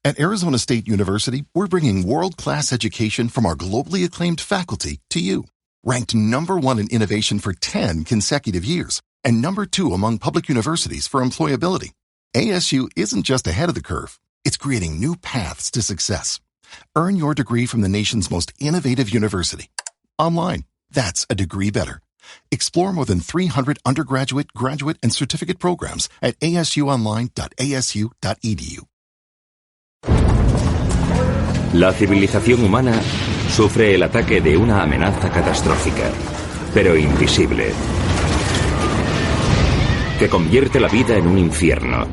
At Arizona State University, we're bringing world-class education from our globally acclaimed faculty to you. Ranked #1 in innovation for 10 consecutive years and #2 among public universities for employability. ASU isn't just ahead of the curve, it's creating new paths to success. Earn your degree from the nation's most innovative university. Online, that's a degree better. Explore more than 300 undergraduate, graduate, and certificate programs at asuonline.asu.edu. La civilización humana sufre el ataque de una amenaza catastrófica, pero invisible, que convierte la vida en un infierno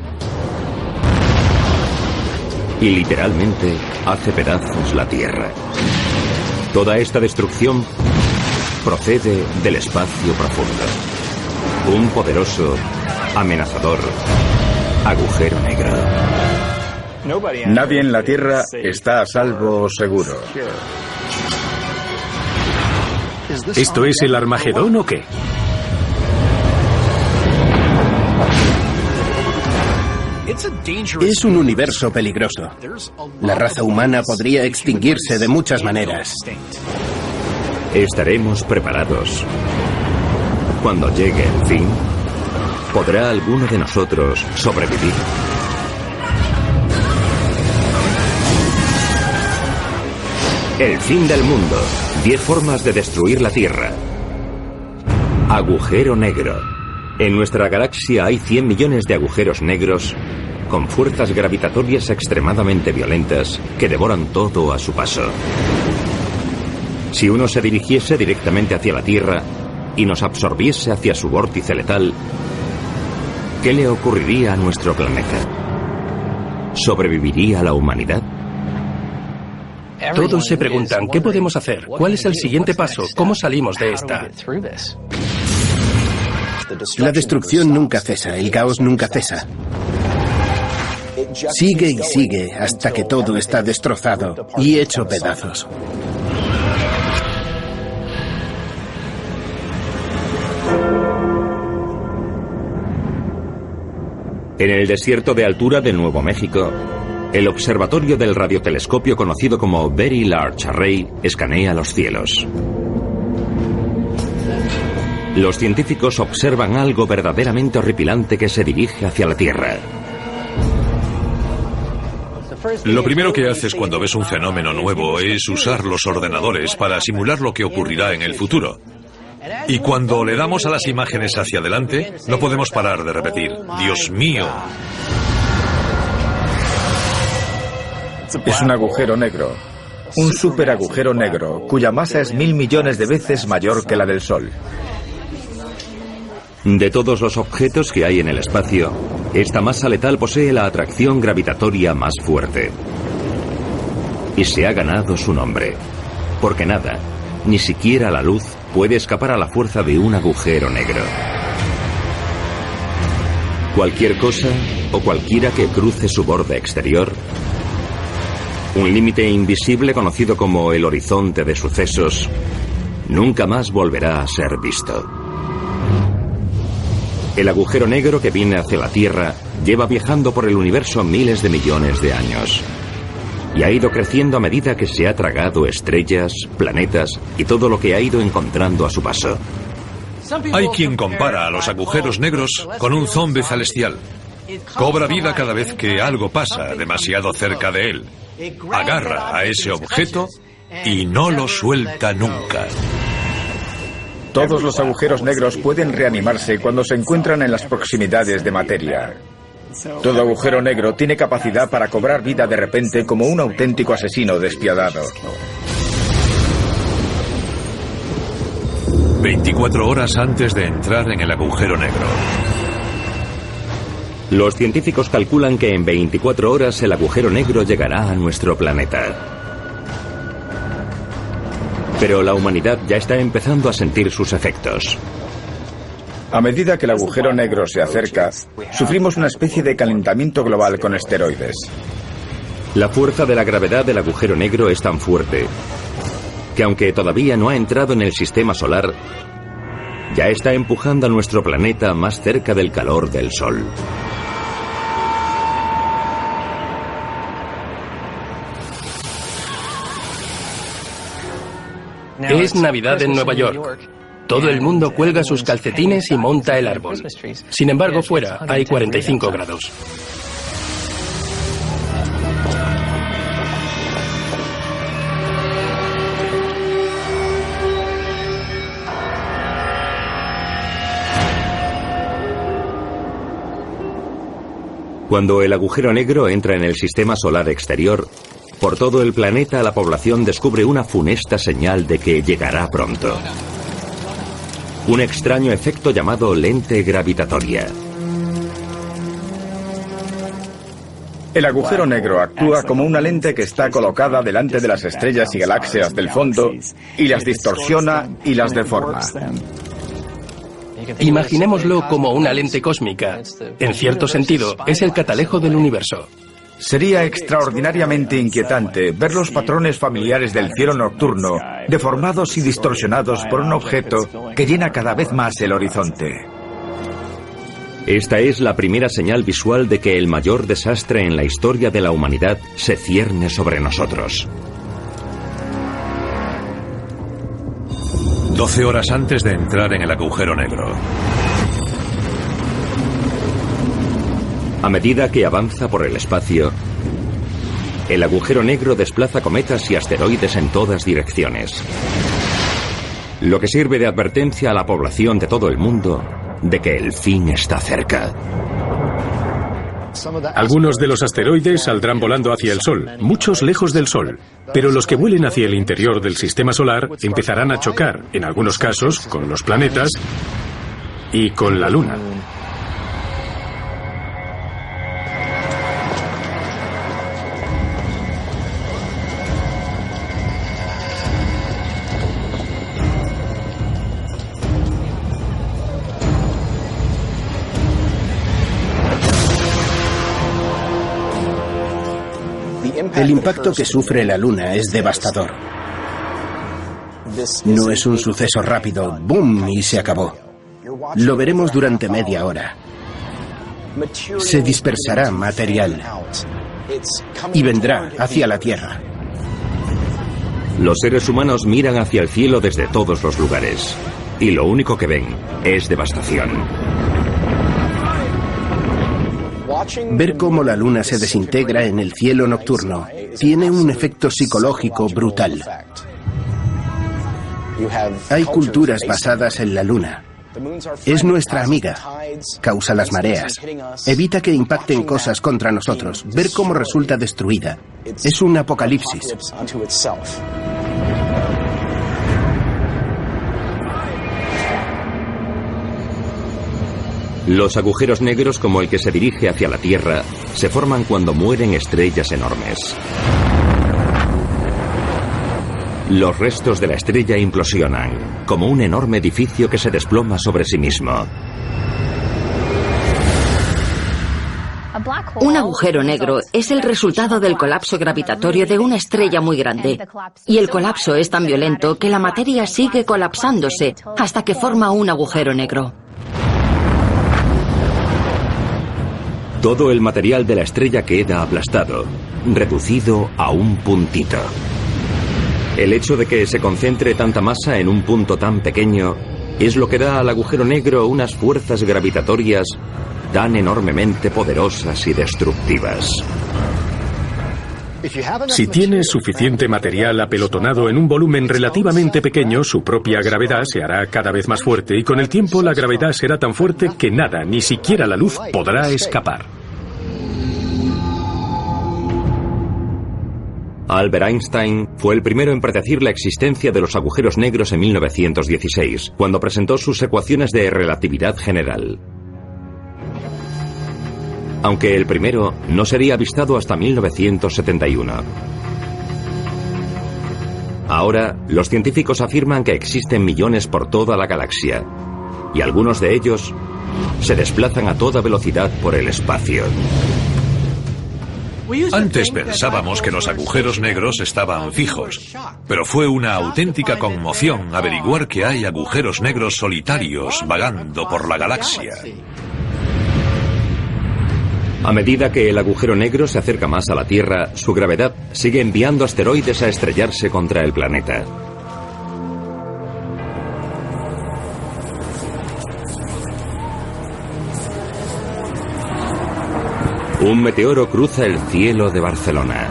y literalmente hace pedazos la Tierra. Toda esta destrucción procede del espacio profundo. Un poderoso, amenazador agujero negro. Nadie en la Tierra está a salvo o seguro. ¿Esto es el Armagedón o qué? Es un universo peligroso. La raza humana podría extinguirse de muchas maneras. ¿Estaremos preparados? Cuando llegue el fin, ¿podrá alguno de nosotros sobrevivir? El fin del mundo. 10 formas de destruir la Tierra. Agujero negro. En nuestra galaxia hay 100 millones de agujeros negros con fuerzas gravitatorias extremadamente violentas que devoran todo a su paso. Si uno se dirigiese directamente hacia la Tierra y nos absorbiese hacia su vórtice letal, ¿qué le ocurriría a nuestro planeta? ¿Sobreviviría la humanidad? Todos se preguntan, ¿qué podemos hacer? ¿Cuál es el siguiente paso? ¿Cómo salimos de esta? La destrucción nunca cesa, el caos nunca cesa. Sigue y sigue hasta que todo está destrozado y hecho pedazos. En el desierto de altura de Nuevo México, el observatorio del radiotelescopio conocido como Very Large Array escanea los cielos. Los científicos observan algo verdaderamente horripilante que se dirige hacia la Tierra. Lo primero que haces cuando ves un fenómeno nuevo es usar los ordenadores para simular lo que ocurrirá en el futuro. Y cuando le damos a las imágenes hacia adelante, no podemos parar de repetir, ¡Dios mío! Es un agujero negro. Un superagujero negro, cuya masa es 1000 millones de veces mayor que la del Sol. De todos los objetos que hay en el espacio, esta masa letal posee la atracción gravitatoria más fuerte. Y se ha ganado su nombre, porque nada, ni siquiera la luz, puede escapar a la fuerza de un agujero negro. Cualquier cosa o cualquiera que cruce su borde exterior, un límite invisible conocido como el horizonte de sucesos, nunca más volverá a ser visto. El agujero negro que viene hacia la Tierra lleva viajando por el universo miles de millones de años. Y ha ido creciendo a medida que se ha tragado estrellas, planetas y todo lo que ha ido encontrando a su paso. Hay quien compara a los agujeros negros con un zombi celestial. Cobra vida cada vez que algo pasa demasiado cerca de él. Agarra a ese objeto y no lo suelta nunca. Todos los agujeros negros pueden reanimarse cuando se encuentran en las proximidades de materia. Todo agujero negro tiene capacidad para cobrar vida de repente como un auténtico asesino despiadado. 24 horas antes de entrar en el agujero negro. Los científicos calculan que en 24 horas el agujero negro llegará a nuestro planeta. Pero la humanidad ya está empezando a sentir sus efectos. A medida que el agujero negro se acerca, sufrimos una especie de calentamiento global con esteroides. La fuerza de la gravedad del agujero negro es tan fuerte que, aunque todavía no ha entrado en el sistema solar, ya está empujando a nuestro planeta más cerca del calor del Sol. Es Navidad en Nueva York. Todo el mundo cuelga sus calcetines y monta el árbol. Sin embargo, fuera hay 45 grados. Cuando el agujero negro entra en el sistema solar exterior, por todo el planeta la población descubre una funesta señal de que llegará pronto. Un extraño efecto llamado lente gravitatoria. El agujero negro actúa como una lente que está colocada delante de las estrellas y galaxias del fondo y las distorsiona y las deforma. Imaginémoslo como una lente cósmica. En cierto sentido, es el catalejo del universo. Sería extraordinariamente inquietante ver los patrones familiares del cielo nocturno deformados y distorsionados por un objeto que llena cada vez más el horizonte. Esta es la primera señal visual de que el mayor desastre en la historia de la humanidad se cierne sobre nosotros. 12 horas antes de entrar en el agujero negro. A medida que avanza por el espacio, el agujero negro desplaza cometas y asteroides en todas direcciones, lo que sirve de advertencia a la población de todo el mundo de que el fin está cerca. Algunos de los asteroides saldrán volando hacia el Sol, muchos lejos del Sol, pero los que vuelen hacia el interior del sistema solar empezarán a chocar, en algunos casos, con los planetas y con la Luna. El impacto que sufre la Luna es devastador. No es un suceso rápido, ¡boom!, y se acabó. Lo veremos durante media hora. Se dispersará material y vendrá hacia la Tierra. Los seres humanos miran hacia el cielo desde todos los lugares, y lo único que ven es devastación. Ver cómo la Luna se desintegra en el cielo nocturno tiene un efecto psicológico brutal. Hay culturas basadas en la Luna. Es nuestra amiga. Causa las mareas. Evita que impacten cosas contra nosotros. Ver cómo resulta destruida. Es un apocalipsis. Los agujeros negros, como el que se dirige hacia la Tierra, se forman cuando mueren estrellas enormes. Los restos de la estrella implosionan, como un enorme edificio que se desploma sobre sí mismo. Un agujero negro es el resultado del colapso gravitatorio de una estrella muy grande. Y el colapso es tan violento que la materia sigue colapsándose hasta que forma un agujero negro. Todo el material de la estrella queda aplastado, reducido a un puntito. El hecho de que se concentre tanta masa en un punto tan pequeño es lo que da al agujero negro unas fuerzas gravitatorias tan enormemente poderosas y destructivas. Si tienes suficiente material apelotonado en un volumen relativamente pequeño, su propia gravedad se hará cada vez más fuerte y con el tiempo la gravedad será tan fuerte que nada, ni siquiera la luz, podrá escapar. Albert Einstein fue el primero en predecir la existencia de los agujeros negros en 1916, cuando presentó sus ecuaciones de relatividad general. Aunque el primero no sería avistado hasta 1971. Ahora, los científicos afirman que existen millones por toda la galaxia, y algunos de ellos se desplazan a toda velocidad por el espacio. Antes pensábamos que los agujeros negros estaban fijos, pero fue una auténtica conmoción averiguar que hay agujeros negros solitarios vagando por la galaxia. A medida que el agujero negro se acerca más a la Tierra, su gravedad sigue enviando asteroides a estrellarse contra el planeta. Un meteoro cruza el cielo de Barcelona.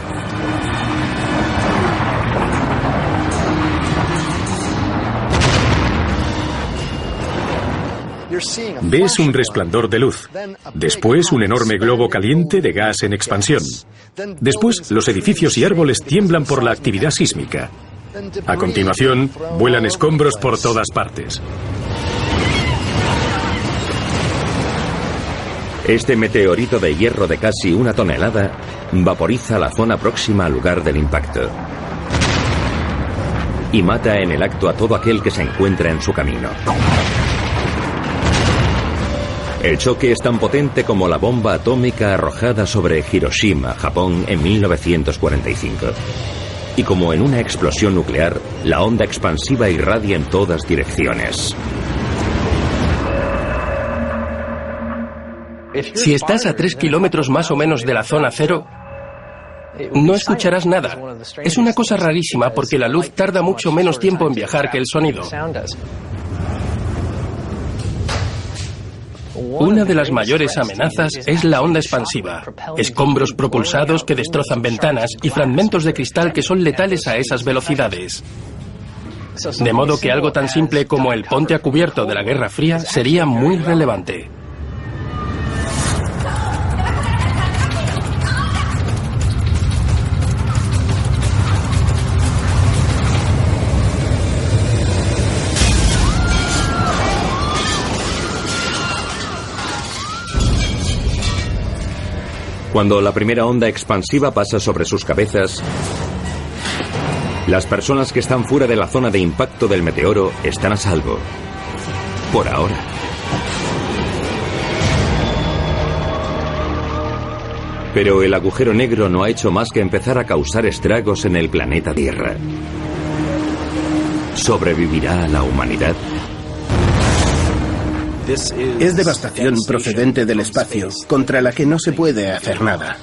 Ves un resplandor de luz, después un enorme globo caliente de gas en expansión. Después, los edificios y árboles tiemblan por la actividad sísmica. A continuación, vuelan escombros por todas partes. Este meteorito de hierro de casi 1 tonelada vaporiza la zona próxima al lugar del impacto y mata en el acto a todo aquel que se encuentra en su camino. El choque es tan potente como la bomba atómica arrojada sobre Hiroshima, Japón, en 1945. Y como en una explosión nuclear, la onda expansiva irradia en todas direcciones. Si estás a 3 kilómetros más o menos de la zona cero, no escucharás nada. Es una cosa rarísima porque la luz tarda mucho menos tiempo en viajar que el sonido. Una de las mayores amenazas es la onda expansiva, escombros propulsados que destrozan ventanas y fragmentos de cristal que son letales a esas velocidades. De modo que algo tan simple como el ponte a cubierto de la Guerra Fría sería muy relevante. Cuando la primera onda expansiva pasa sobre sus cabezas, las personas que están fuera de la zona de impacto del meteoro están a salvo. Por ahora. Pero el agujero negro no ha hecho más que empezar a causar estragos en el planeta Tierra. ¿Sobrevivirá la humanidad? Es devastación procedente del espacio, contra la que no se puede hacer nada.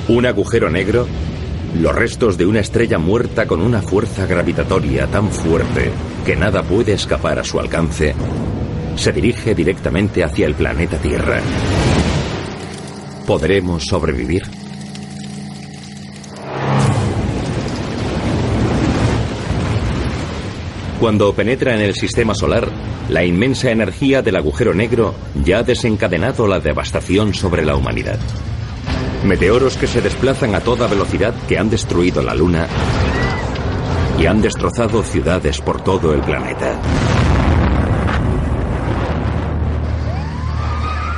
Un agujero negro, los restos de una estrella muerta con una fuerza gravitatoria tan fuerte que nada puede escapar a su alcance, se dirige directamente hacia el planeta Tierra. ¿Podremos sobrevivir? Cuando penetra en el sistema solar, la inmensa energía del agujero negro ya ha desencadenado la devastación sobre la humanidad. Meteoros que se desplazan a toda velocidad que han destruido la Luna y han destrozado ciudades por todo el planeta.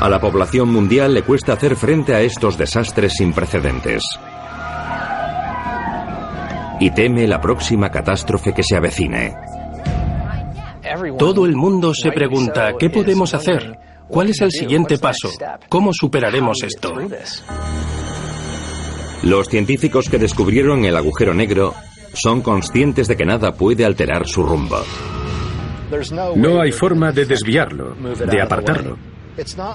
A la población mundial le cuesta hacer frente a estos desastres sin precedentes. Y teme la próxima catástrofe que se avecine. Todo el mundo se pregunta, ¿qué podemos hacer? ¿Cuál es el siguiente paso? ¿Cómo superaremos esto? Los científicos que descubrieron el agujero negro son conscientes de que nada puede alterar su rumbo. No hay forma de desviarlo, de apartarlo.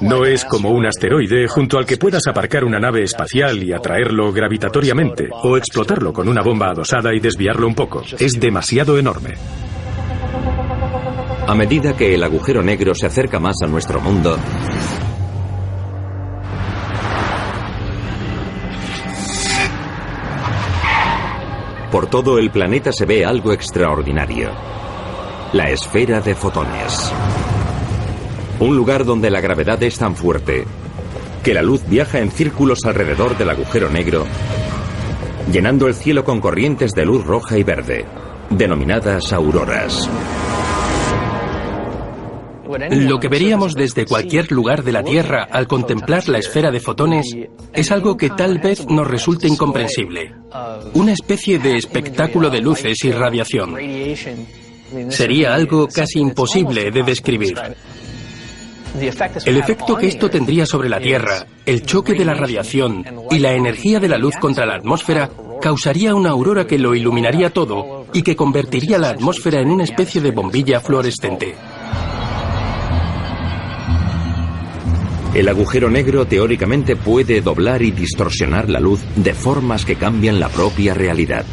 No es como un asteroide junto al que puedas aparcar una nave espacial y atraerlo gravitatoriamente, o explotarlo con una bomba adosada y desviarlo un poco. Es demasiado enorme. A medida que el agujero negro se acerca más a nuestro mundo, por todo el planeta se ve algo extraordinario: la esfera de fotones. Un lugar donde la gravedad es tan fuerte que la luz viaja en círculos alrededor del agujero negro, llenando el cielo con corrientes de luz roja y verde, denominadas auroras. Lo que veríamos desde cualquier lugar de la Tierra al contemplar la esfera de fotones es algo que tal vez nos resulte incomprensible. Una especie de espectáculo de luces y radiación. Sería algo casi imposible de describir. El efecto que esto tendría sobre la Tierra, el choque de la radiación y la energía de la luz contra la atmósfera causaría una aurora que lo iluminaría todo y que convertiría la atmósfera en una especie de bombilla fluorescente. El agujero negro teóricamente puede doblar y distorsionar la luz de formas que cambian la propia realidad.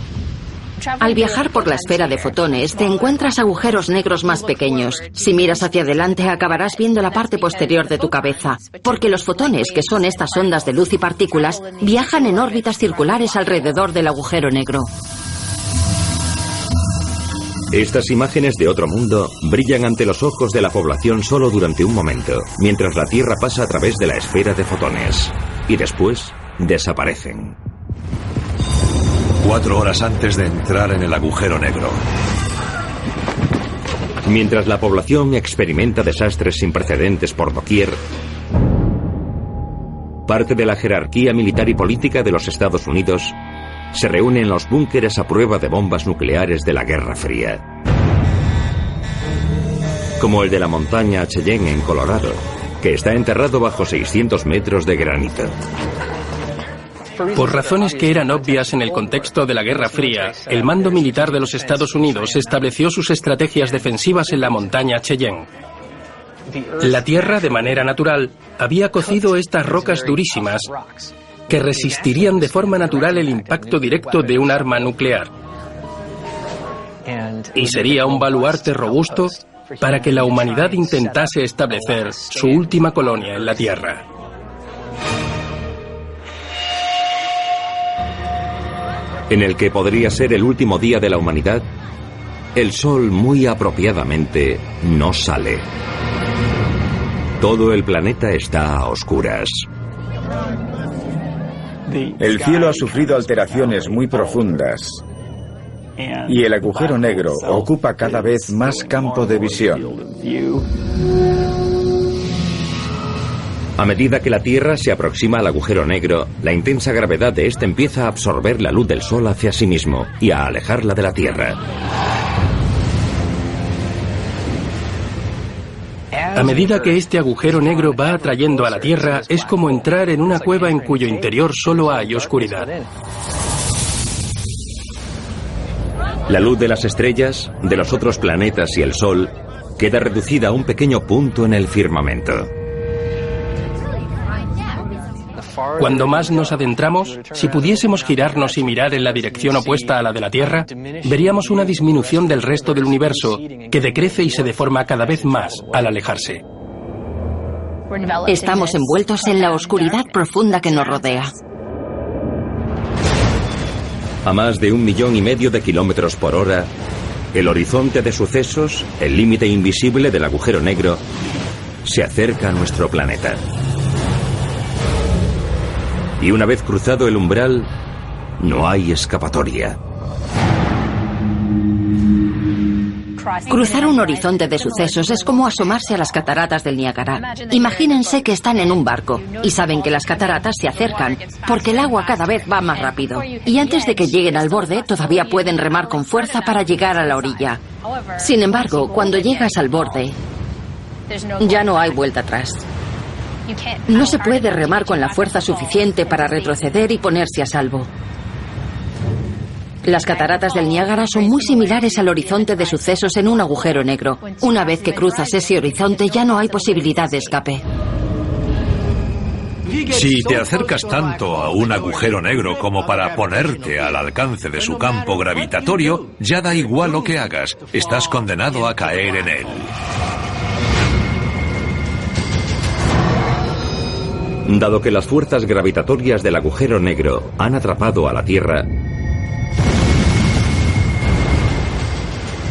Al viajar por la esfera de fotones, te encuentras agujeros negros más pequeños. Si miras hacia adelante, acabarás viendo la parte posterior de tu cabeza, porque los fotones, que son estas ondas de luz y partículas, viajan en órbitas circulares alrededor del agujero negro. Estas imágenes de otro mundo brillan ante los ojos de la población solo durante un momento, mientras la Tierra pasa a través de la esfera de fotones. Y después, desaparecen. 4 horas antes de entrar en el agujero negro. Mientras la población experimenta desastres sin precedentes por doquier, parte de la jerarquía militar y política de los Estados Unidos se reúne en los búnkeres a prueba de bombas nucleares de la Guerra Fría. Como el de la montaña Cheyenne en Colorado, que está enterrado bajo 600 metros de granito. Por razones que eran obvias en el contexto de la Guerra Fría, el mando militar de los Estados Unidos estableció sus estrategias defensivas en la montaña Cheyenne. La Tierra, de manera natural, había cocido estas rocas durísimas que resistirían de forma natural el impacto directo de un arma nuclear. Y sería un baluarte robusto para que la humanidad intentase establecer su última colonia en la Tierra. En el que podría ser el último día de la humanidad, el sol muy apropiadamente no sale. Todo el planeta está a oscuras. El cielo ha sufrido alteraciones muy profundas y el agujero negro ocupa cada vez más campo de visión. A medida que la Tierra se aproxima al agujero negro, la intensa gravedad de este empieza a absorber la luz del Sol hacia sí mismo y a alejarla de la Tierra. A medida que este agujero negro va atrayendo a la Tierra, es como entrar en una cueva en cuyo interior solo hay oscuridad. La luz de las estrellas, de los otros planetas y el Sol queda reducida a un pequeño punto en el firmamento. Cuando más nos adentramos, si pudiésemos girarnos y mirar en la dirección opuesta a la de la Tierra, veríamos una disminución del resto del universo que decrece y se deforma cada vez más al alejarse. Estamos envueltos en la oscuridad profunda que nos rodea. A más de 1,5 millones de kilómetros por hora, el horizonte de sucesos, el límite invisible del agujero negro, se acerca a nuestro planeta. Y una vez cruzado el umbral, no hay escapatoria. Cruzar un horizonte de sucesos es como asomarse a las cataratas del Niágara. Imagínense que están en un barco y saben que las cataratas se acercan porque el agua cada vez va más rápido. Y antes de que lleguen al borde, todavía pueden remar con fuerza para llegar a la orilla. Sin embargo, cuando llegas al borde, ya no hay vuelta atrás. No se puede remar con la fuerza suficiente para retroceder y ponerse a salvo. Las cataratas del Niágara son muy similares al horizonte de sucesos en un agujero negro. Una vez que cruzas ese horizonte ya no hay posibilidad de escape. Si te acercas tanto a un agujero negro como para ponerte al alcance de su campo gravitatorio, ya da igual lo que hagas, estás condenado a caer en él. Dado que las fuerzas gravitatorias del agujero negro han atrapado a la Tierra,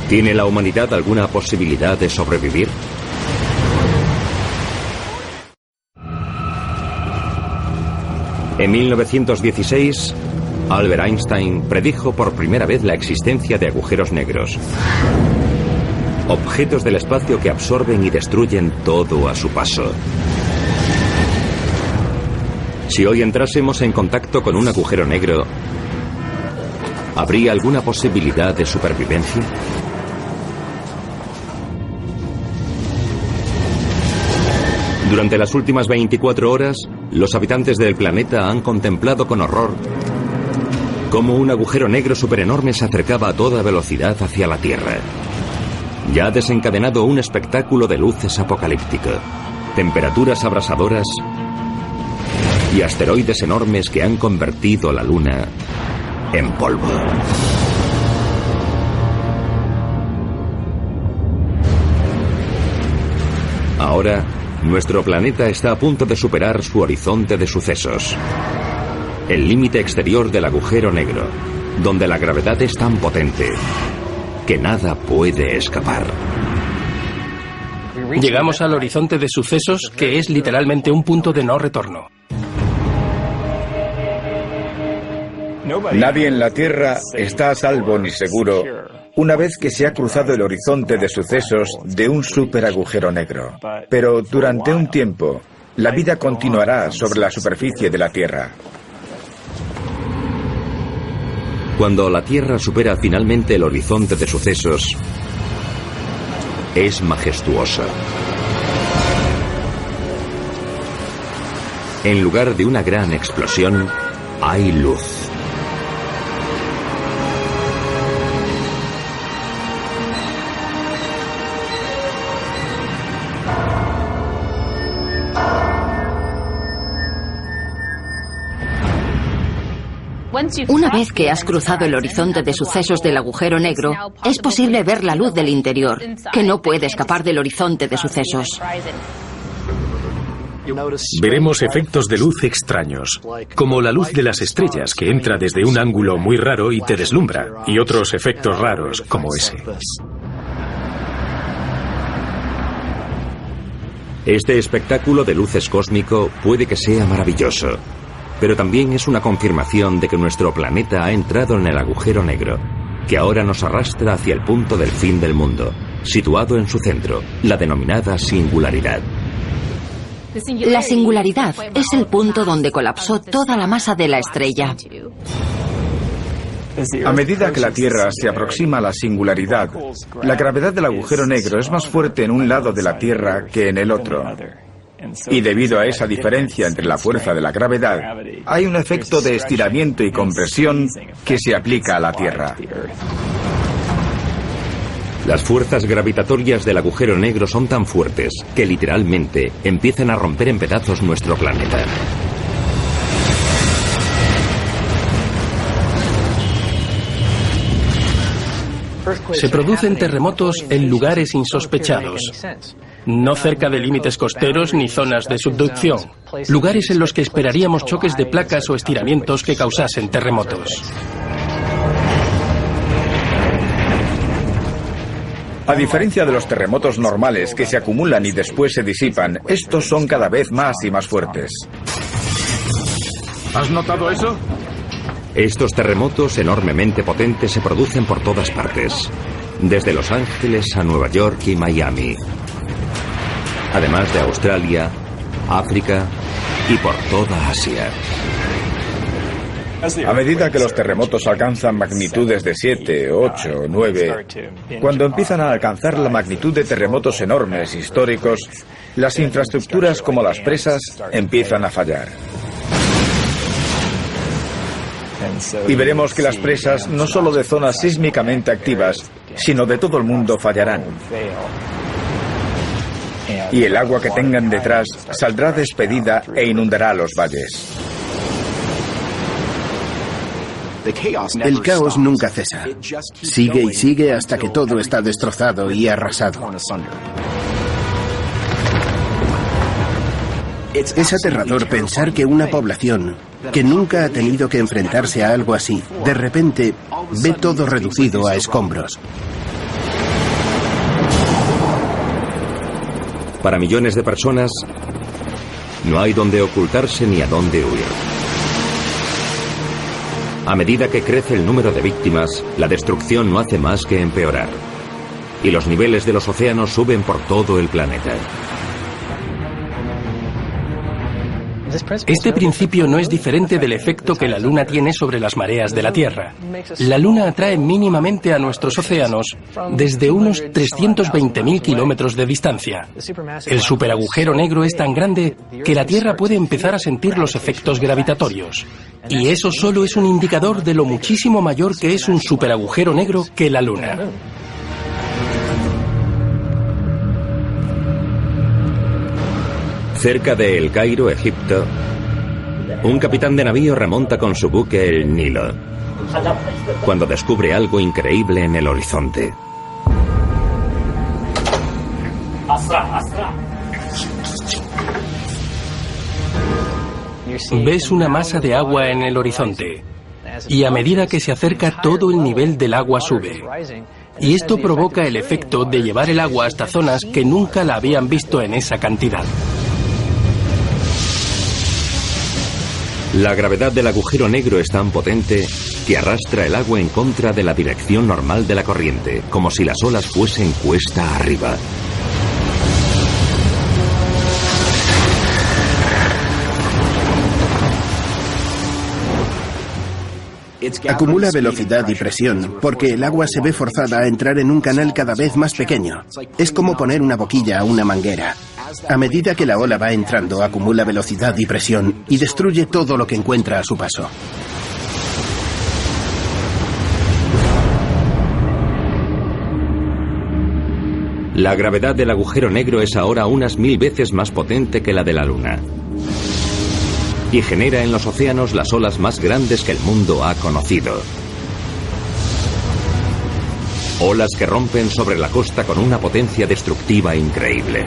¿tiene la humanidad alguna posibilidad de sobrevivir? En 1916, Albert Einstein predijo por primera vez la existencia de agujeros negros. Objetos del espacio que absorben y destruyen todo a su paso. Si hoy entrásemos en contacto con un agujero negro, ¿habría alguna posibilidad de supervivencia? Durante las últimas 24 horas, los habitantes del planeta han contemplado con horror cómo un agujero negro superenorme se acercaba a toda velocidad hacia la Tierra. Ya ha desencadenado un espectáculo de luces apocalíptico, temperaturas abrasadoras y asteroides enormes que han convertido la Luna en polvo. Ahora, nuestro planeta está a punto de superar su horizonte de sucesos. El límite exterior del agujero negro, donde la gravedad es tan potente que nada puede escapar. Llegamos al horizonte de sucesos, que es literalmente un punto de no retorno. Nadie en la Tierra está a salvo ni seguro una vez que se ha cruzado el horizonte de sucesos de un superagujero negro. Pero durante un tiempo, la vida continuará sobre la superficie de la Tierra. Cuando la Tierra supera finalmente el horizonte de sucesos, es majestuosa. En lugar de una gran explosión, hay luz. Una vez que has cruzado el horizonte de sucesos del agujero negro, es posible ver la luz del interior, que no puede escapar del horizonte de sucesos. Veremos efectos de luz extraños, como la luz de las estrellas que entra desde un ángulo muy raro y te deslumbra, y otros efectos raros como ese. Este espectáculo de luces cósmico puede que sea maravilloso, pero también es una confirmación de que nuestro planeta ha entrado en el agujero negro, que ahora nos arrastra hacia el punto del fin del mundo, situado en su centro, la denominada singularidad. La singularidad es el punto donde colapsó toda la masa de la estrella. A medida que la Tierra se aproxima a la singularidad, la gravedad del agujero negro es más fuerte en un lado de la Tierra que en el otro. Y debido a esa diferencia entre la fuerza de la gravedad, hay un efecto de estiramiento y compresión que se aplica a la Tierra. Las fuerzas gravitatorias del agujero negro son tan fuertes que literalmente empiezan a romper en pedazos nuestro planeta. Se producen terremotos en lugares insospechados, no cerca de límites costeros ni zonas de subducción, lugares en los que esperaríamos choques de placas o estiramientos que causasen terremotos. A diferencia de los terremotos normales que se acumulan y después se disipan, estos son cada vez más y más fuertes. ¿Has notado eso? Estos terremotos enormemente potentes se producen por todas partes, desde Los Ángeles a Nueva York y Miami, además de Australia, África y por toda Asia. A medida que los terremotos alcanzan magnitudes de 7, 8, 9, cuando empiezan a alcanzar la magnitud de terremotos enormes históricos, las infraestructuras como las presas empiezan a fallar. Y veremos que las presas, no solo de zonas sísmicamente activas, sino de todo el mundo fallarán. Y el agua que tengan detrás saldrá despedida e inundará los valles. El caos nunca cesa. Sigue y sigue hasta que todo está destrozado y arrasado. Es aterrador pensar que una población que nunca ha tenido que enfrentarse a algo así, de repente ve todo reducido a escombros. Para millones de personas, no hay dónde ocultarse ni a dónde huir. A medida que crece el número de víctimas, la destrucción no hace más que empeorar. Y los niveles de los océanos suben por todo el planeta. Este principio no es diferente del efecto que la Luna tiene sobre las mareas de la Tierra. La Luna atrae mínimamente a nuestros océanos desde unos 320.000 kilómetros de distancia. El superagujero negro es tan grande que la Tierra puede empezar a sentir los efectos gravitatorios. Y eso solo es un indicador de lo muchísimo mayor que es un superagujero negro que la Luna. Cerca de El Cairo, Egipto, un capitán de navío remonta con su buque el Nilo, cuando descubre algo increíble en el horizonte. ves una masa de agua en el horizonte. Y a medida que se acerca, todo el nivel del agua sube. Y esto provoca el efecto de llevar el agua hasta zonas que nunca la habían visto en esa cantidad. La gravedad del agujero negro es tan potente que arrastra el agua en contra de la dirección normal de la corriente, como si las olas fuesen cuesta arriba. Acumula velocidad y presión porque el agua se ve forzada a entrar en un canal cada vez más pequeño. Es como poner una boquilla a una manguera. A medida que la ola va entrando, acumula velocidad y presión y destruye todo lo que encuentra a su paso. La gravedad del agujero negro es ahora unas 1000 veces más potente que la de la Luna. Y genera en los océanos las olas más grandes que el mundo ha conocido. Olas que rompen sobre la costa con una potencia destructiva increíble.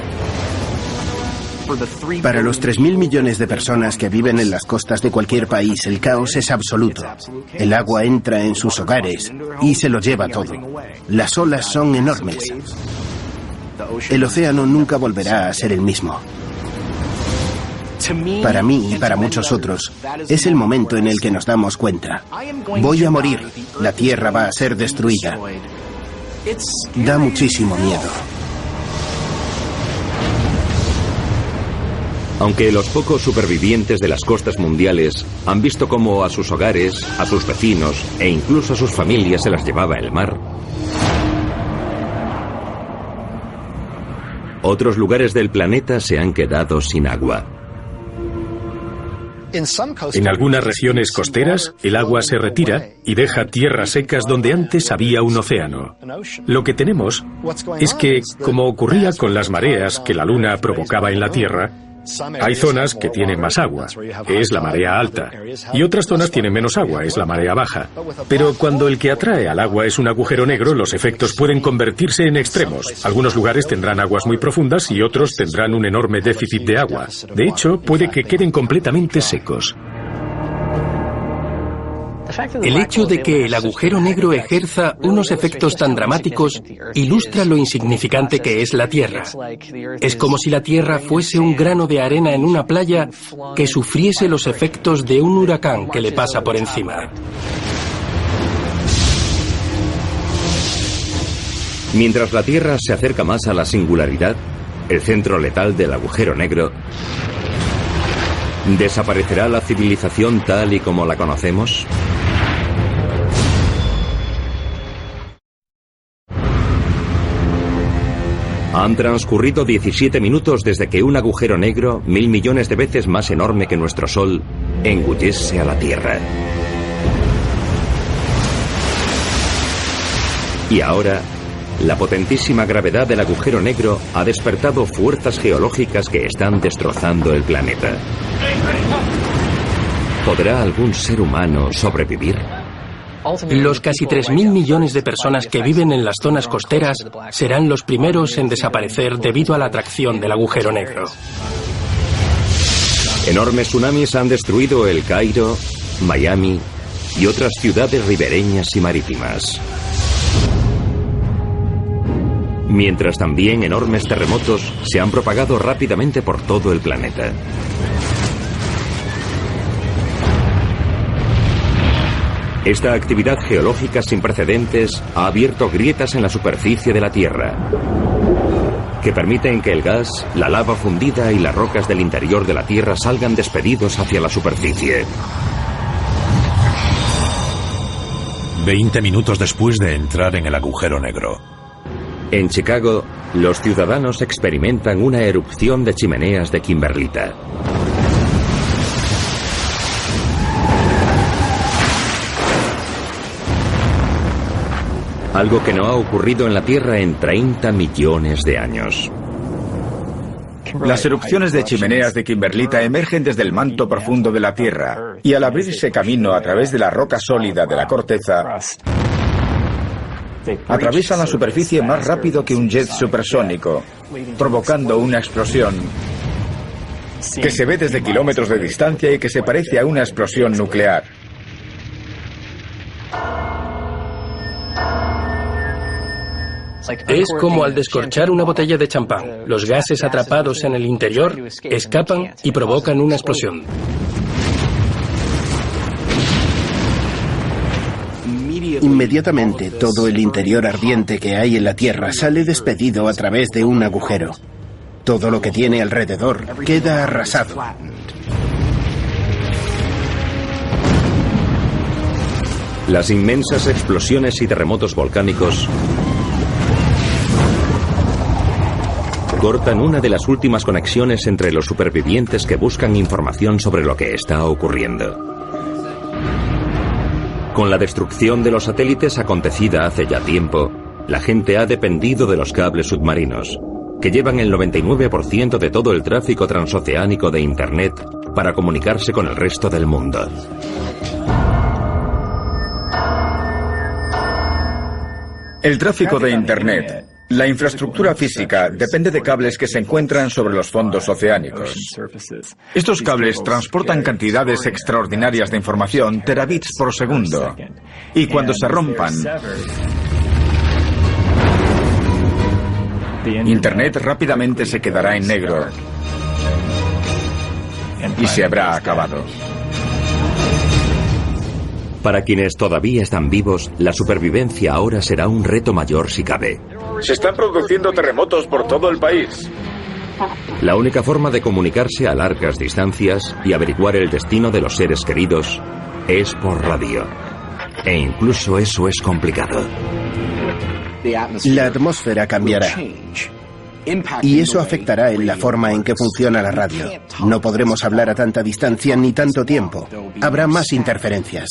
Para los 3.000 millones de personas que viven en las costas de cualquier país, el caos es absoluto. El agua entra en sus hogares y se lo lleva todo. Las olas son enormes. El océano nunca volverá a ser el mismo. Para mí y para muchos otros, es el momento en el que nos damos cuenta. Voy a morir. La Tierra va a ser destruida. Da muchísimo miedo. Aunque los pocos supervivientes de las costas mundiales han visto cómo a sus hogares, a sus vecinos e incluso a sus familias se las llevaba el mar, otros lugares del planeta se han quedado sin agua. En algunas regiones costeras, el agua se retira y deja tierras secas donde antes había un océano. Lo que tenemos es que, como ocurría con las mareas que la Luna provocaba en la Tierra, hay zonas que tienen más agua, es la marea alta, y otras zonas tienen menos agua, es la marea baja. Pero cuando el que atrae al agua es un agujero negro, los efectos pueden convertirse en extremos. Algunos lugares tendrán aguas muy profundas y otros tendrán un enorme déficit de agua. De hecho, puede que queden completamente secos. El hecho de que el agujero negro ejerza unos efectos tan dramáticos ilustra lo insignificante que es la Tierra. Es como si la Tierra fuese un grano de arena en una playa que sufriese los efectos de un huracán que le pasa por encima. Mientras la Tierra se acerca más a la singularidad, el centro letal del agujero negro, ¿desaparecerá la civilización tal y como la conocemos? Han transcurrido 17 minutos desde que un agujero negro, 1000 millones de veces más enorme que nuestro Sol, engullese a la Tierra. Y ahora, la potentísima gravedad del agujero negro ha despertado fuerzas geológicas que están destrozando el planeta. ¿Podrá algún ser humano sobrevivir? Los casi 3.000 millones de personas que viven en las zonas costeras serán los primeros en desaparecer debido a la atracción del agujero negro. Enormes tsunamis han destruido El Cairo, Miami y otras ciudades ribereñas y marítimas. Mientras también enormes terremotos se han propagado rápidamente por todo el planeta. Esta actividad geológica sin precedentes ha abierto grietas en la superficie de la Tierra, que permiten que el gas, la lava fundida y las rocas del interior de la Tierra salgan despedidos hacia la superficie. 20 minutos después de entrar en el agujero negro. En Chicago, los ciudadanos experimentan una erupción de chimeneas de kimberlita. Algo que no ha ocurrido en la Tierra en 30 millones de años. Las erupciones de chimeneas de kimberlita emergen desde el manto profundo de la Tierra y al abrirse camino a través de la roca sólida de la corteza, atraviesan la superficie más rápido que un jet supersónico, provocando una explosión que se ve desde kilómetros de distancia y que se parece a una explosión nuclear. Es como al descorchar una botella de champán. Los gases atrapados en el interior escapan y provocan una explosión. Inmediatamente, todo el interior ardiente que hay en la Tierra sale despedido a través de un agujero. Todo lo que tiene alrededor queda arrasado. Las inmensas explosiones y terremotos volcánicos cortan una de las últimas conexiones entre los supervivientes que buscan información sobre lo que está ocurriendo. Con la destrucción de los satélites acontecida hace ya tiempo, la gente ha dependido de los cables submarinos, que llevan el 99% de todo el tráfico transoceánico de Internet para comunicarse con el resto del mundo. El tráfico de Internet, la infraestructura física, depende de cables que se encuentran sobre los fondos oceánicos. Estos cables transportan cantidades extraordinarias de información, terabits por segundo. Y cuando se rompan, Internet rápidamente se quedará en negro y se habrá acabado. Para quienes todavía están vivos, la supervivencia ahora será un reto mayor si cabe. Se están produciendo terremotos por todo el país. La única forma de comunicarse a largas distancias y averiguar el destino de los seres queridos es por radio. E incluso eso es complicado. La atmósfera cambiará. Y eso afectará en la forma en que funciona la radio. No podremos hablar a tanta distancia ni tanto tiempo. Habrá más interferencias.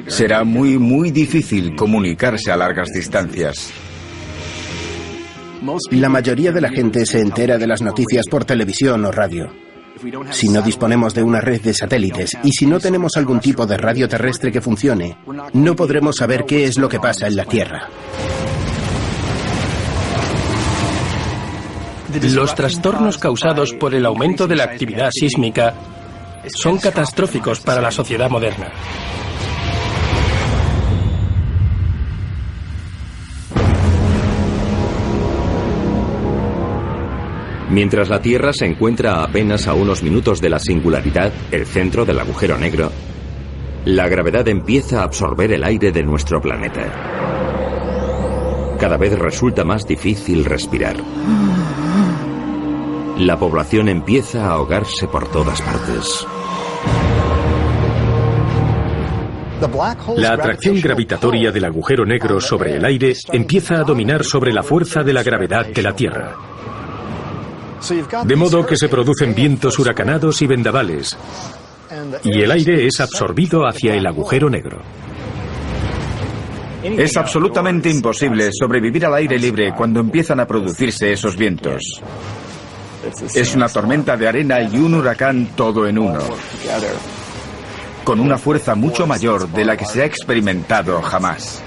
Será muy difícil comunicarse a largas distancias. La mayoría de la gente se entera de las noticias por televisión o radio. Si no disponemos de una red de satélites y si no tenemos algún tipo de radio terrestre que funcione, no podremos saber qué es lo que pasa en la Tierra. Los trastornos causados por el aumento de la actividad sísmica son catastróficos para la sociedad moderna. Mientras la Tierra se encuentra apenas a unos minutos de la singularidad, el centro del agujero negro, la gravedad empieza a absorber el aire de nuestro planeta. Cada vez resulta más difícil respirar. La población empieza a ahogarse por todas partes. La atracción gravitatoria del agujero negro sobre el aire empieza a dominar sobre la fuerza de la gravedad de la Tierra. De modo que se producen vientos huracanados y vendavales, y el aire es absorbido hacia el agujero negro. Es absolutamente imposible sobrevivir al aire libre cuando empiezan a producirse esos vientos. Es una tormenta de arena y un huracán todo en uno, con una fuerza mucho mayor de la que se ha experimentado jamás.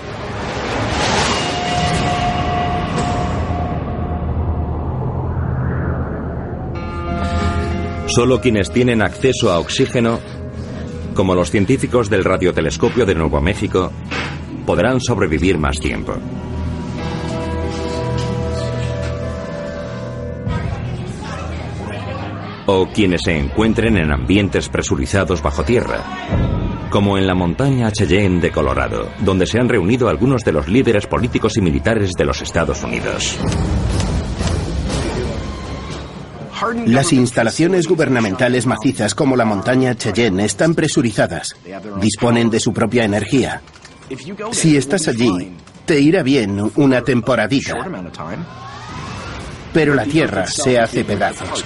Solo quienes tienen acceso a oxígeno, como los científicos del radiotelescopio de Nuevo México, podrán sobrevivir más tiempo. O quienes se encuentren en ambientes presurizados bajo tierra, como en la montaña Cheyenne de Colorado, donde se han reunido algunos de los líderes políticos y militares de los Estados Unidos. Las instalaciones gubernamentales macizas como la montaña Cheyenne están presurizadas. Disponen de su propia energía. Si estás allí, te irá bien una temporadita. Pero la Tierra se hace pedazos.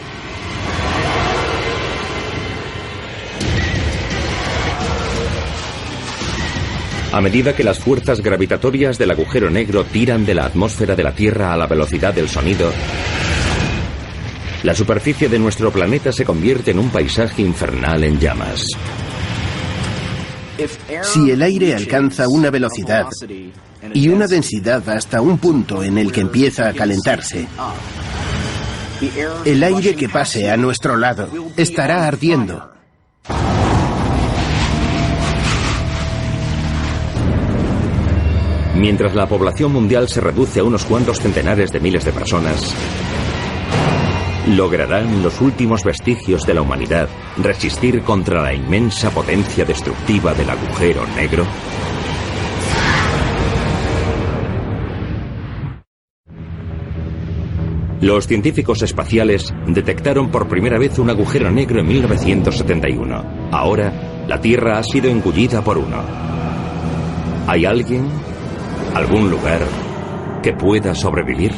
A medida que las fuerzas gravitatorias del agujero negro tiran de la atmósfera de la Tierra a la velocidad del sonido, la superficie de nuestro planeta se convierte en un paisaje infernal en llamas. Si el aire alcanza una velocidad y una densidad hasta un punto en el que empieza a calentarse, El aire que pase a nuestro lado estará ardiendo. Mientras la población mundial se reduce a unos cuantos centenares de miles de personas, ¿lograrán los últimos vestigios de la humanidad resistir contra la inmensa potencia destructiva del agujero negro? Los científicos espaciales detectaron por primera vez un agujero negro en 1971. Ahora, la Tierra ha sido engullida por uno. ¿Hay alguien, algún lugar, que pueda sobrevivir?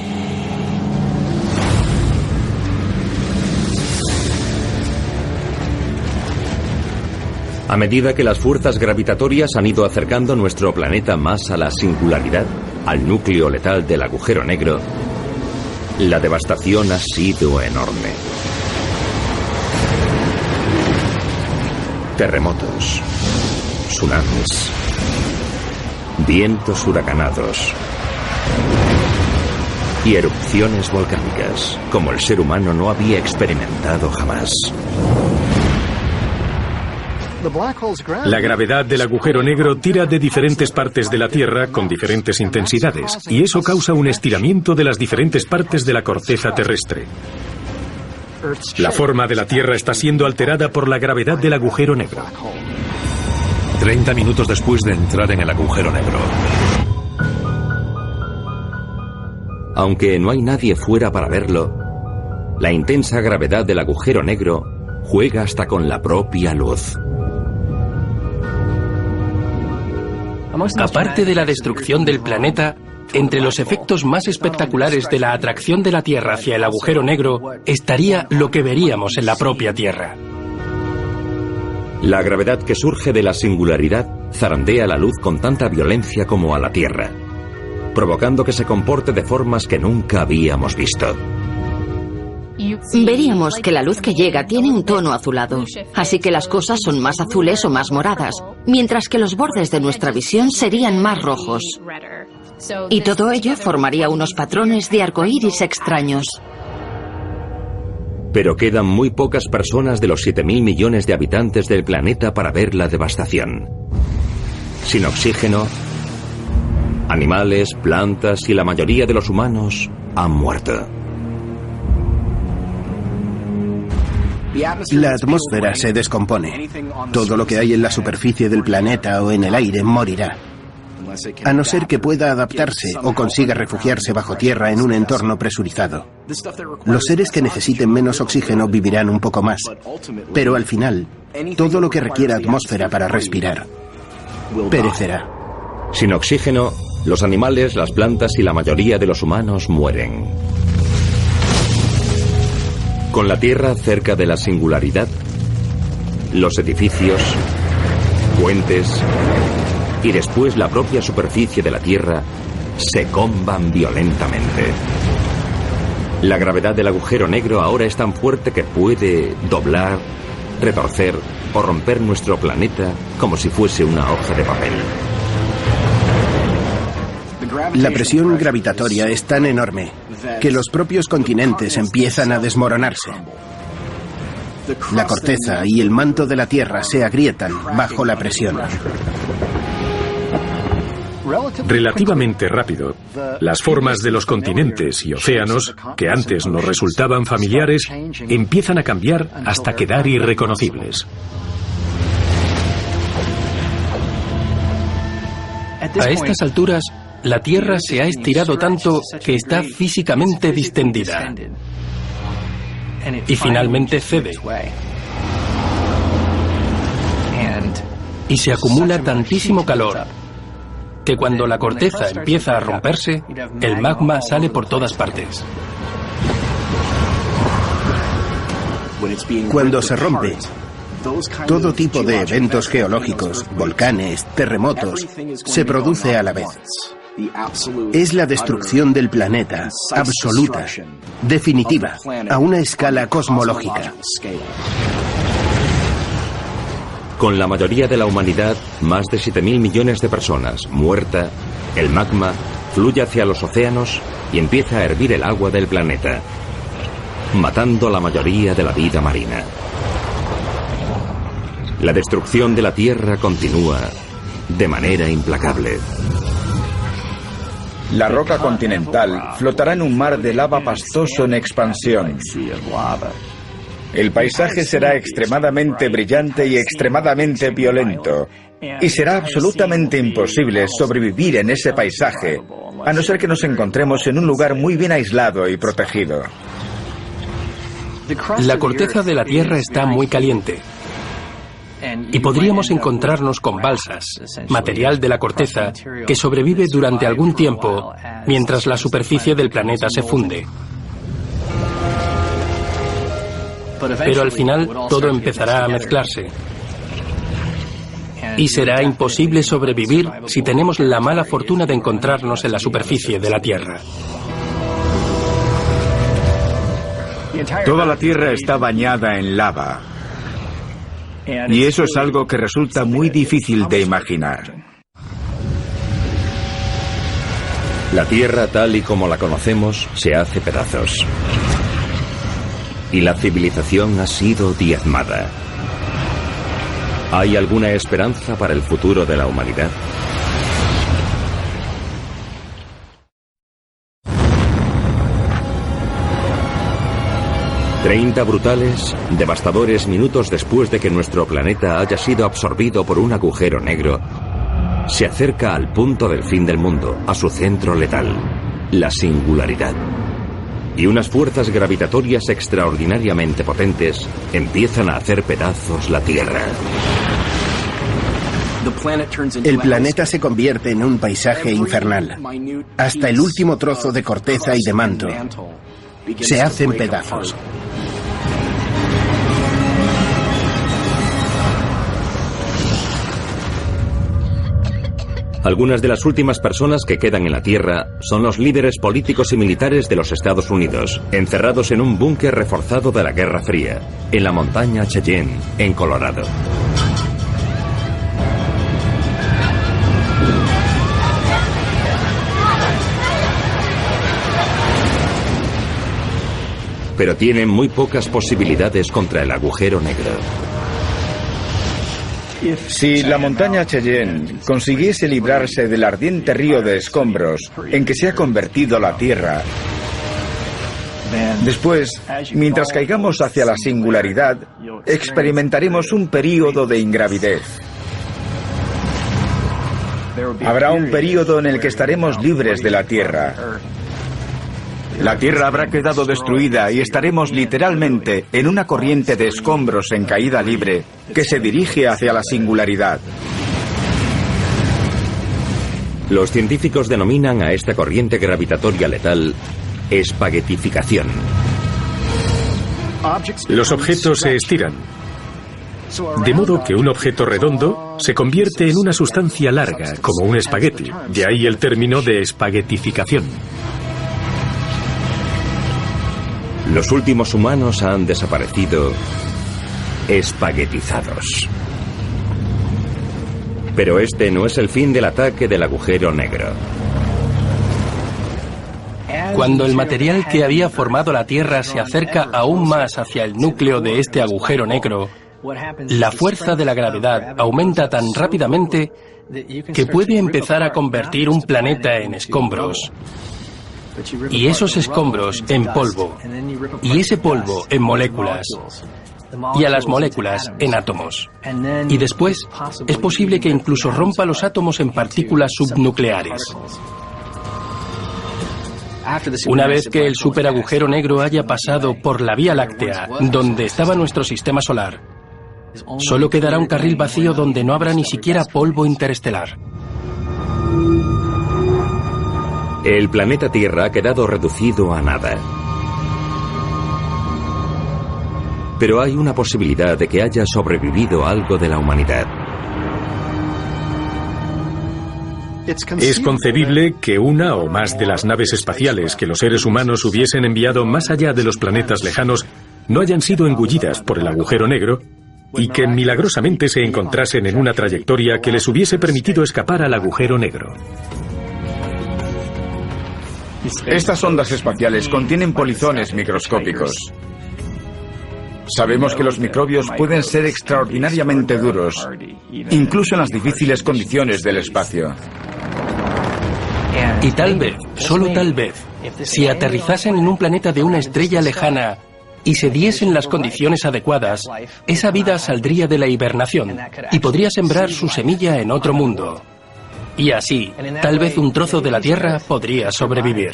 A medida que las fuerzas gravitatorias han ido acercando nuestro planeta más a la singularidad, al núcleo letal del agujero negro, la devastación ha sido enorme. Terremotos, tsunamis, vientos huracanados y erupciones volcánicas, como el ser humano no había experimentado jamás. La gravedad del agujero negro tira de diferentes partes de la Tierra con diferentes intensidades, y eso causa un estiramiento de las diferentes partes de la corteza terrestre. La forma de la Tierra está siendo alterada por la gravedad del agujero negro. 30 minutos después de entrar en el agujero negro. Aunque no hay nadie fuera para verlo, la intensa gravedad del agujero negro juega hasta con la propia luz. Aparte de la destrucción del planeta, entre los efectos más espectaculares de la atracción de la Tierra hacia el agujero negro estaría lo que veríamos en la propia Tierra. La gravedad que surge de la singularidad zarandea la luz con tanta violencia como a la Tierra, provocando que se comporte de formas que nunca habíamos visto. Veríamos que la luz que llega tiene un tono azulado, así que las cosas son más azules o más moradas, mientras que los bordes de nuestra visión serían más rojos. Y todo ello formaría unos patrones de arcoíris extraños. Pero quedan muy pocas personas de los 7.000 millones de habitantes del planeta para ver la devastación. Sin oxígeno, animales, plantas y la mayoría de los humanos han muerto. La atmósfera se descompone. Todo lo que hay en la superficie del planeta o en el aire morirá. A no ser que pueda adaptarse o consiga refugiarse bajo tierra en un entorno presurizado. Los seres que necesiten menos oxígeno vivirán un poco más, pero al final, todo lo que requiera atmósfera para respirar perecerá. Sin oxígeno, los animales, las plantas y la mayoría de los humanos mueren. Con la Tierra cerca de la singularidad, los edificios, puentes y después la propia superficie de la Tierra se comban violentamente. La gravedad del agujero negro ahora es tan fuerte que puede doblar, retorcer o romper nuestro planeta como si fuese una hoja de papel. La presión gravitatoria es tan enorme que los propios continentes empiezan a desmoronarse. La corteza y el manto de la Tierra se agrietan bajo la presión. Relativamente rápido, las formas de los continentes y océanos, que antes nos resultaban familiares, empiezan a cambiar hasta quedar irreconocibles. A estas alturas, la Tierra se ha estirado tanto que está físicamente distendida. Y finalmente cede. Y se acumula tantísimo calor que cuando la corteza empieza a romperse, el magma sale por todas partes. Cuando se rompe, todo tipo de eventos geológicos, volcanes, terremotos, se produce a la vez. Es la destrucción del planeta, absoluta, definitiva, a una escala cosmológica. Con la mayoría de la humanidad, más de 7.000 millones de personas, muerta, el magma fluye hacia los océanos y empieza a hervir el agua del planeta. matando a la mayoría de la vida marina. La destrucción de la Tierra continúa de manera implacable. La roca continental flotará en un mar de lava pastoso en expansión. El paisaje será extremadamente brillante y extremadamente violento, y será absolutamente imposible sobrevivir en ese paisaje, a no ser que nos encontremos en un lugar muy bien aislado y protegido. La corteza de la Tierra está muy caliente. Y podríamos encontrarnos con balsas, material de la corteza, que sobrevive durante algún tiempo mientras la superficie del planeta se funde. Pero al final todo empezará a mezclarse. Y será imposible sobrevivir si tenemos la mala fortuna de encontrarnos en la superficie de la Tierra. Toda la Tierra está bañada en lava. Y eso es algo que resulta muy difícil de imaginar. La Tierra, tal y como la conocemos, se hace pedazos. Y la civilización ha sido diezmada. ¿Hay alguna esperanza para el futuro de la humanidad? Treinta brutales, devastadores minutos después de que nuestro planeta haya sido absorbido por un agujero negro, se acerca al punto del fin del mundo, a su centro letal, la singularidad. Y unas fuerzas gravitatorias extraordinariamente potentes empiezan a hacer pedazos la Tierra. El planeta se convierte en un paisaje infernal. Hasta el último trozo de corteza y de manto se hacen pedazos. Algunas de las últimas personas que quedan en la Tierra son los líderes políticos y militares de los Estados Unidos, encerrados en un búnker reforzado de la Guerra Fría, en la montaña Cheyenne, en Colorado. Pero tienen muy pocas posibilidades contra el agujero negro. Si la montaña Cheyenne consiguiese librarse del ardiente río de escombros en que se ha convertido la Tierra, después, mientras caigamos hacia la singularidad, experimentaremos un período de ingravidez. Habrá un período en el que estaremos libres de la Tierra. La Tierra habrá quedado destruida y estaremos literalmente en una corriente de escombros en caída libre que se dirige hacia la singularidad. Los científicos denominan a esta corriente gravitatoria letal espaguetificación. Los objetos se estiran, de modo que un objeto redondo se convierte en una sustancia larga, como un espagueti. De ahí el término de espaguetificación. Los últimos humanos han desaparecido espaguetizados. Pero este no es el fin del ataque del agujero negro. Cuando el material que había formado la Tierra se acerca aún más hacia el núcleo de este agujero negro, la fuerza de la gravedad aumenta tan rápidamente que puede empezar a convertir un planeta en escombros. Y esos escombros en polvo, y ese polvo en moléculas, y a las moléculas en átomos. Y después es posible que incluso rompa los átomos en partículas subnucleares. Una vez que el superagujero negro haya pasado por la Vía Láctea, donde estaba nuestro sistema solar, solo quedará un carril vacío donde no habrá ni siquiera polvo interestelar. El planeta Tierra ha quedado reducido a nada. Pero hay una posibilidad de que haya sobrevivido algo de la humanidad. Es concebible que una o más de las naves espaciales que los seres humanos hubiesen enviado más allá de los planetas lejanos no hayan sido engullidas por el agujero negro y que milagrosamente se encontrasen en una trayectoria que les hubiese permitido escapar al agujero negro. Estas ondas espaciales contienen polizones microscópicos. Sabemos que los microbios pueden ser extraordinariamente duros, incluso en las difíciles condiciones del espacio. Y tal vez, solo tal vez, si aterrizasen en un planeta de una estrella lejana y se diesen las condiciones adecuadas, esa vida saldría de la hibernación y podría sembrar su semilla en otro mundo. Y así, tal vez un trozo de la Tierra podría sobrevivir.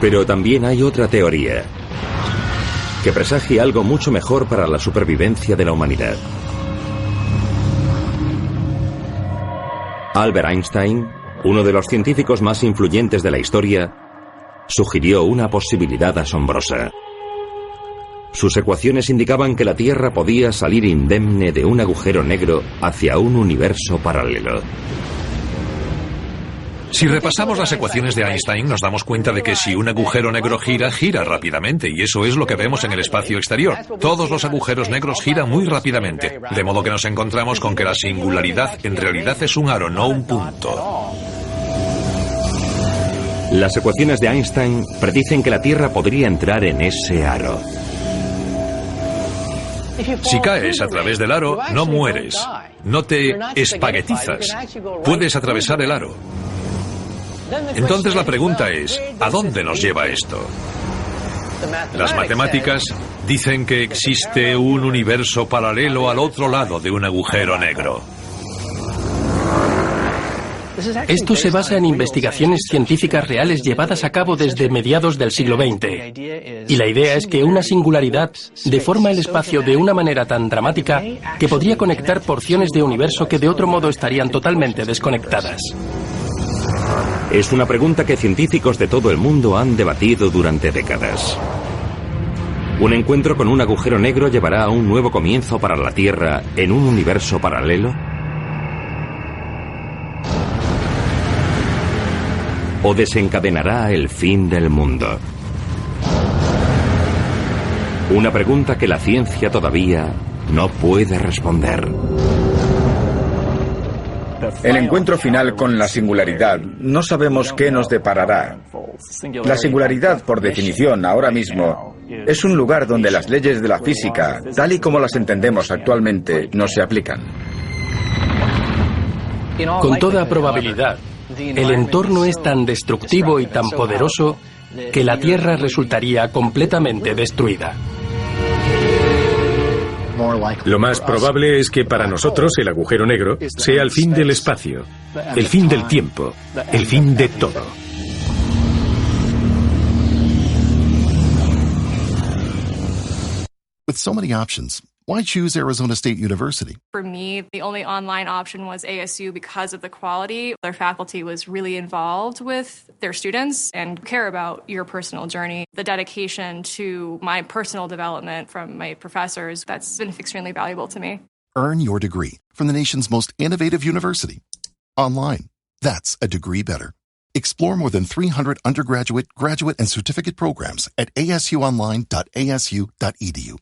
Pero también hay otra teoría, que presagia algo mucho mejor para la supervivencia de la humanidad. Albert Einstein, uno de los científicos más influyentes de la historia, sugirió una posibilidad asombrosa. Sus ecuaciones indicaban que la Tierra podía salir indemne de un agujero negro hacia un universo paralelo. Si repasamos las ecuaciones de Einstein, nos damos cuenta de que si un agujero negro gira, gira rápidamente, y eso es lo que vemos en el espacio exterior. Todos los agujeros negros giran muy rápidamente, de modo que nos encontramos con que la singularidad en realidad es un aro, no un punto. Las ecuaciones de Einstein predicen que la Tierra podría entrar en ese aro. Si caes a través del aro, no mueres, no te espaguetizas, puedes atravesar el aro. Entonces la pregunta es, ¿a dónde nos lleva esto? Las matemáticas dicen que existe un universo paralelo al otro lado de un agujero negro. Esto se basa en investigaciones científicas reales llevadas a cabo desde mediados del siglo XX. Y la idea es que una singularidad deforma el espacio de una manera tan dramática que podría conectar porciones de universo que de otro modo estarían totalmente desconectadas. Es una pregunta que científicos de todo el mundo han debatido durante décadas. ¿Un encuentro con un agujero negro llevará a un nuevo comienzo para la Tierra en un universo paralelo? ¿O desencadenará el fin del mundo? Una pregunta que la ciencia todavía no puede responder. El encuentro final con la singularidad, no sabemos qué nos deparará. La singularidad, por definición, ahora mismo, es un lugar donde las leyes de la física, tal y como las entendemos actualmente, no se aplican. Con toda probabilidad, el entorno es tan destructivo y tan poderoso que la Tierra resultaría completamente destruida. Lo más probable es que para nosotros el agujero negro sea el fin del espacio, el fin del tiempo, el fin de todo. With so many options, why choose Arizona State University? For me, the only online option was ASU because of the quality. Their faculty was really involved with their students and care about your personal journey. The dedication to my personal development from my professors, that's been extremely valuable to me. Earn your degree from the nation's most innovative university. Online. That's a degree better. Explore more than 300 undergraduate, graduate, and certificate programs at asuonline.asu.edu.